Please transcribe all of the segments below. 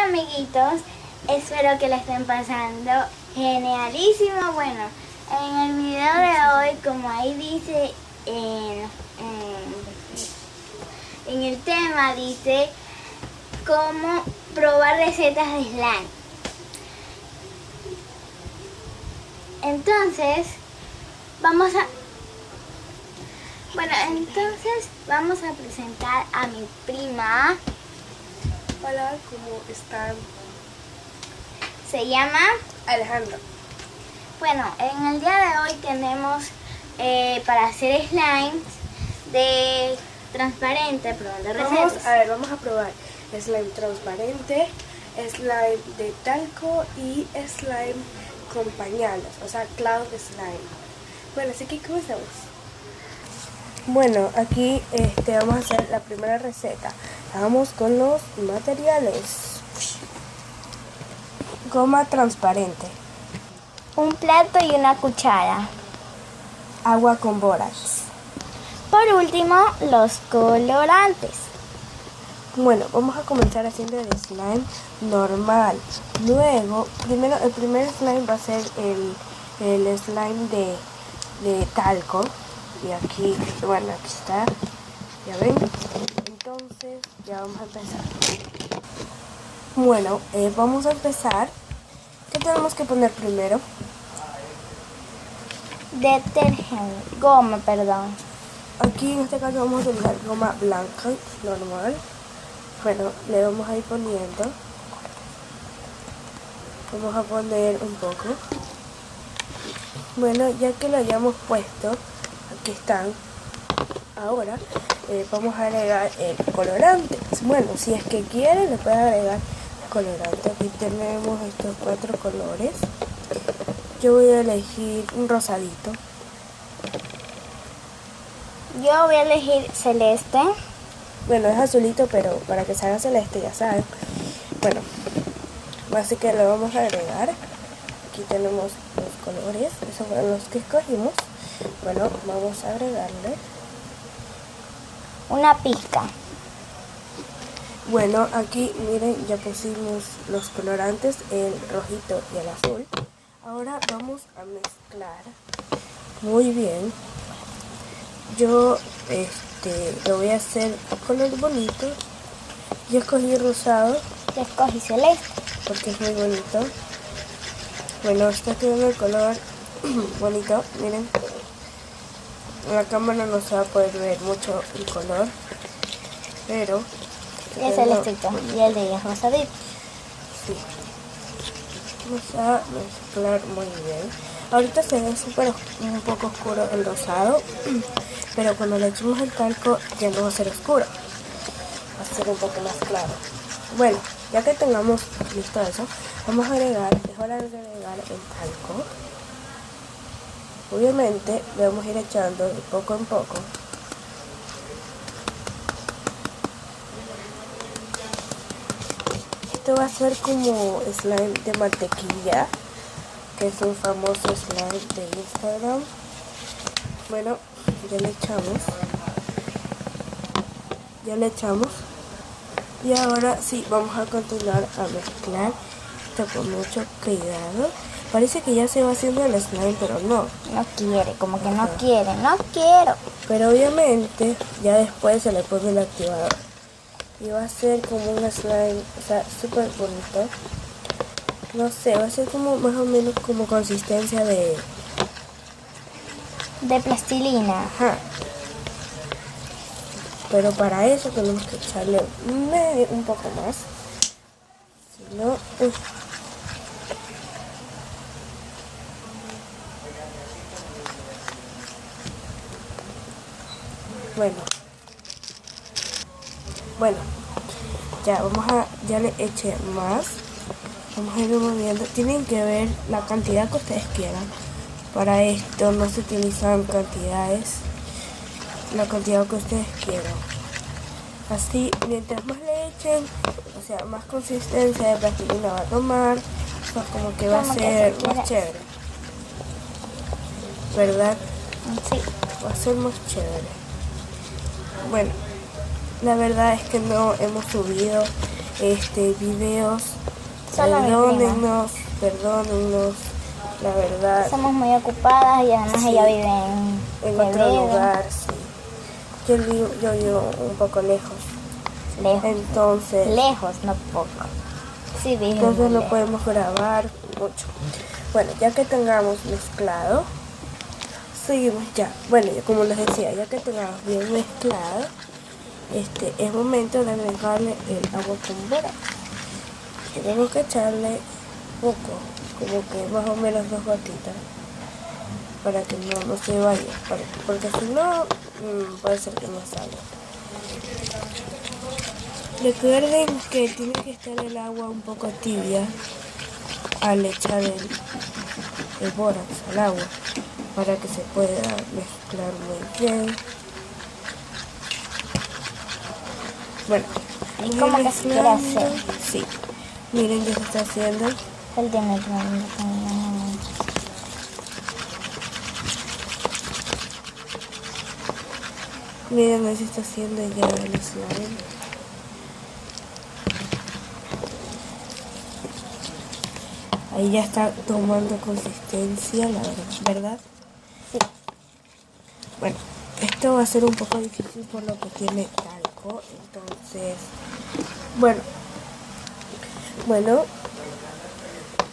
amiguitos, espero que la estén pasando genialísimo. Bueno, en el video de hoy, como ahí dice en el tema, dice cómo probar recetas de slime. Entonces vamos a presentar a mi prima. Hola, ¿cómo están? Se llama Alejandra. Bueno, en el día de hoy tenemos para hacer slimes de transparente, pero de recetas. Vamos a probar slime transparente, slime de talco y slime con pañales, o sea, cloud slime. Bueno, así que comenzamos. Bueno, aquí vamos a hacer la primera receta. Vamos con los materiales. Goma transparente, Un plato y una cuchara. agua con bórax. Por último, los colorantes. Bueno, vamos a comenzar haciendo el slime normal. Luego, el primer slime va a ser el slime de talco. Y aquí, bueno, aquí está. ¿Ya ven? Entonces, ya vamos a empezar. Bueno, vamos a empezar. ¿Qué tenemos que poner primero? Goma, perdón. Aquí en este caso vamos a utilizar goma blanca, normal. Bueno, le vamos a ir poniendo. Vamos a poner un poco. Bueno, ya que lo hayamos puesto, aquí están. Ahora vamos a agregar el colorante. Bueno, si es que quieren, le pueden agregar colorante. Aquí tenemos estos 4 colores. Yo voy a elegir un rosadito. Yo voy a elegir celeste. Bueno, es azulito, pero para que salga celeste, ya saben. Bueno, así que lo vamos a agregar. Aquí tenemos los colores, esos fueron los que escogimos. Bueno, vamos a agregarle Una pizca. Bueno, aquí miren, ya pusimos los colorantes, el rojito y el azul. Ahora vamos a mezclar muy bien. Yo lo voy a hacer color bonito. Yo escogí rosado. Yo escogí celeste. Porque es muy bonito. Bueno, está quedando el color bonito, miren. En la cámara no se va a poder ver mucho el color, pero Y el celestito. Y el de ella es rosadito. sí. Vamos a mezclar muy bien. Ahorita se ve un poco oscuro el rosado, pero cuando le echemos el talco ya no va a ser oscuro, va a ser un poco más claro. Bueno, ya que tengamos listo eso, vamos a agregar, es hora de agregar el talco. Obviamente le vamos a ir echando de poco en poco. Esto va a ser como slime de mantequilla, que es un famoso slime de Instagram. Bueno, ya le echamos. Y ahora sí, vamos a continuar a mezclar esto con mucho cuidado. Parece que ya se va haciendo el slime, pero no. No quiere, como que no quiere. No quiero. Pero obviamente ya después se le pone el activador. Y va a ser como un slime, o sea, súper bonito. No sé, va a ser como más o menos como consistencia de plastilina. Ajá. Pero para eso tenemos que echarle un poco más. Si no, Bueno, ya le eché más. Vamos a ir moviendo. Tienen que ver la cantidad que ustedes quieran. Para esto no se utilizan cantidades. La cantidad que ustedes quieran. Así, mientras más le echen, o sea, más consistencia de plastilina va a tomar. O sea, como que va a ser más chévere. ¿Verdad? Sí. Va a ser más chévere. Bueno, la verdad es que no hemos subido videos. Solo mi prima. Perdónennos, la verdad. Somos muy ocupadas y además Sí, ella vive en otro Quevedo. lugar, sí. Yo vivo un poco lejos. Lejos. Entonces, Lejos, no poco. Sí, vive entonces muy no lejos. podemos grabar mucho. Bueno, ya que tengamos mezclado, seguimos ya. Bueno, como les decía, ya que tengamos bien mezclado, es momento de agregarle el agua con bórax. Tenemos que echarle poco, como que más o menos 2 gotitas, para que no se vaya, porque si no, puede ser que no salga. Recuerden que tiene que estar el agua un poco tibia al echar el bórax al agua, para que se pueda mezclar muy bien. Bueno, ¿Y cómo que se quiere hacer? Sí, miren, ya se está haciendo. Él tiene que Miren, ahí se está haciendo ya el slime. Ahí ya está tomando consistencia, la verdad. Sí. Bueno, esto va a ser un poco difícil por lo que tiene talco, entonces, bueno,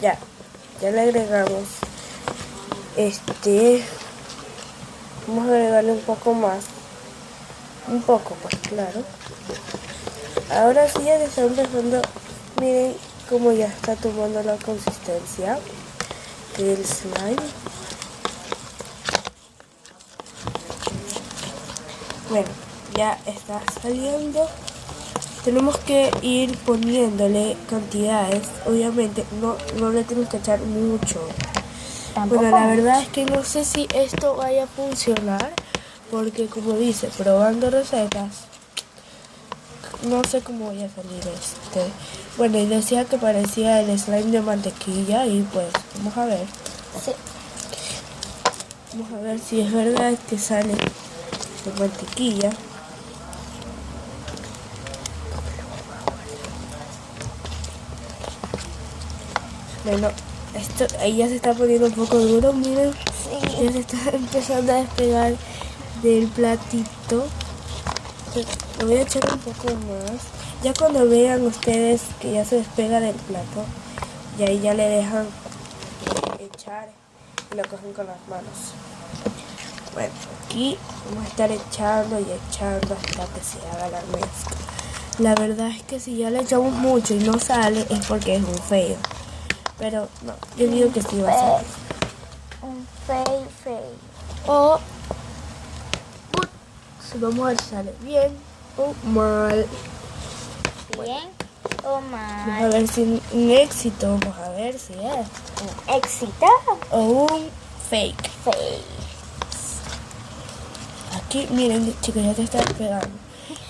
ya le agregamos vamos a agregarle un poco más, un poco pues claro. Ahora sí ya se está empezando, miren cómo ya está tomando la consistencia del slime. Bueno, ya está saliendo. Tenemos que ir poniéndole cantidades. Obviamente no le tenemos que echar mucho. Tampoco. Bueno, la verdad es que no sé si esto vaya a funcionar, porque como dice, probando recetas, no sé cómo vaya a salir Bueno, y decía que parecía el slime de mantequilla y pues vamos a ver. Sí. Vamos a ver si es verdad que sale de mantequilla. Bueno, esto ahí ya se está poniendo un poco duro, miren. Sí. Ya se está empezando a despegar del platito. Lo voy a echar un poco más. Ya cuando vean ustedes que ya se despega del plato, y ahí ya le dejan echar y lo cogen con las manos. Bueno, aquí vamos a estar echando y echando hasta que se haga la mezcla. La verdad es que si ya le echamos mucho y no sale es porque es un feo. Pero no, yo digo que sí va a salir. Un fey. O vamos a ver si sale bien o mal. Bien o Vamos a mal. ver si un éxito, vamos a ver si es Un éxito. o un fake. Fey. Aquí, miren, chicos, ya te está pegando.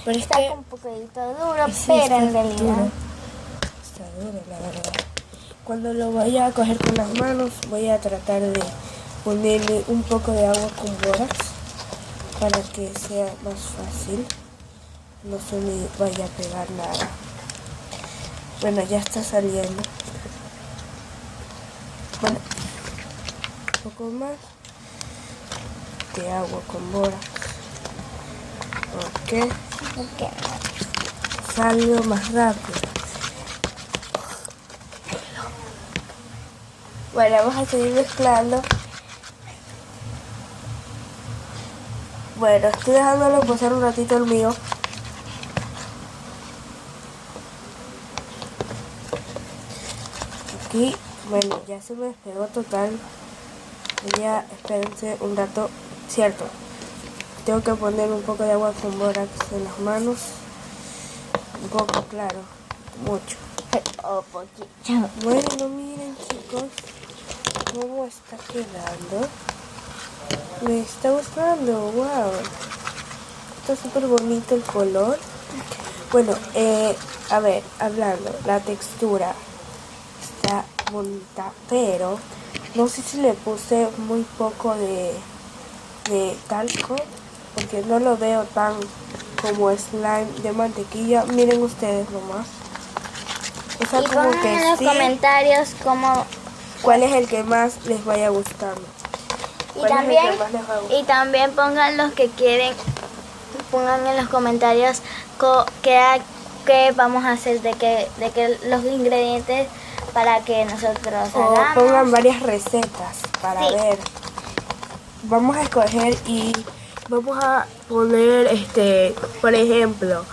Pero es Está que un poquito duro, sí, pero está en realidad. duro. Está duro, la verdad. Cuando lo vaya a coger con las manos, voy a tratar de ponerle un poco de agua con bórax para que sea más fácil. No se me vaya a pegar nada. Bueno, ya está saliendo. Bueno, un poco más de agua con bórax. Ok. Salió más rápido. Bueno, vamos a seguir mezclando. Bueno, estoy dejándolo pasar un ratito el mío. Aquí, bueno, ya se me despegó total. Ya, espérense un rato. Cierto, tengo que poner un poco de agua con bórax en las manos. Un poco, claro, mucho. O poquito. Bueno, miren chicos, cómo está quedando. Me está gustando, wow. Está súper bonito el color. Bueno, a ver, hablando, la textura está bonita, pero no sé si le puse muy poco de talco, porque no lo veo tan como slime de mantequilla. Miren ustedes nomás. O sea, Y como pongan que en los sí, comentarios cómo... cuál es el que más les vaya gustando. Y ¿Cuál es el también, que más les va a gustar? y también pongan los que quieren, pongan en los comentarios qué vamos a hacer, de que los ingredientes para que nosotros O hagamos. pongan varias recetas para Sí. ver. Vamos a escoger y vamos a poner, por ejemplo,